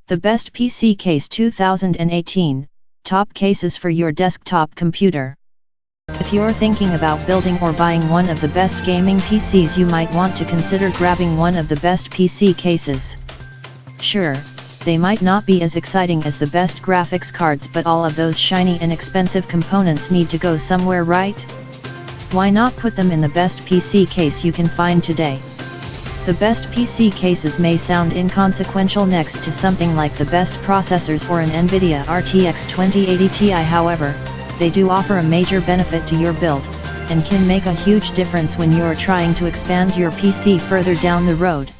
The best PC case 2018, top cases for your desktop computer. If you're thinking about building or buying one of the best gaming PCs, you might want to consider grabbing one of the best PC cases. Sure, they might not be as exciting as the best graphics cards, but all of those shiny and expensive components need to go somewhere, right? Why not put them in the best PC case you can find today? The best PC cases may sound inconsequential next to something like the best processors or an NVIDIA RTX 2080 Ti. However, they do offer a major benefit to your build, and can make a huge difference when you're trying to expand your PC further down the road.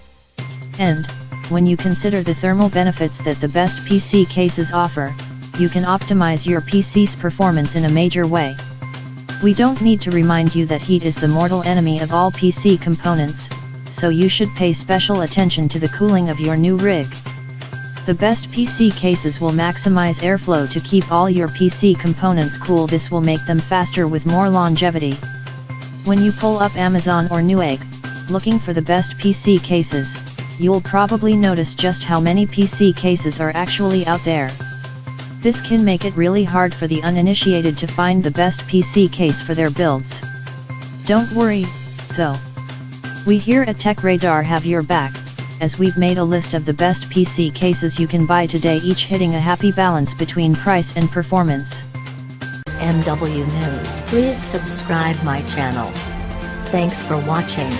And, when you consider the thermal benefits that the best PC cases offer, you can optimize your PC's performance in a major way. We don't need to remind you that heat is the mortal enemy of all PC components, so you should pay special attention to the cooling of your new rig. The best PC cases will maximize airflow to keep all your PC components cool. This will make them faster with more longevity. When you pull up Amazon or Newegg, looking for the best PC cases, you'll probably notice just how many PC cases are actually out there. This can make it really hard for the uninitiated to find the best PC case for their builds. Don't worry, though. We here at Tech Radar have your back, as we've made a list of the best PC cases you can buy today, each hitting a happy balance between price and performance. MW News. Please subscribe my channel. Thanks for watching.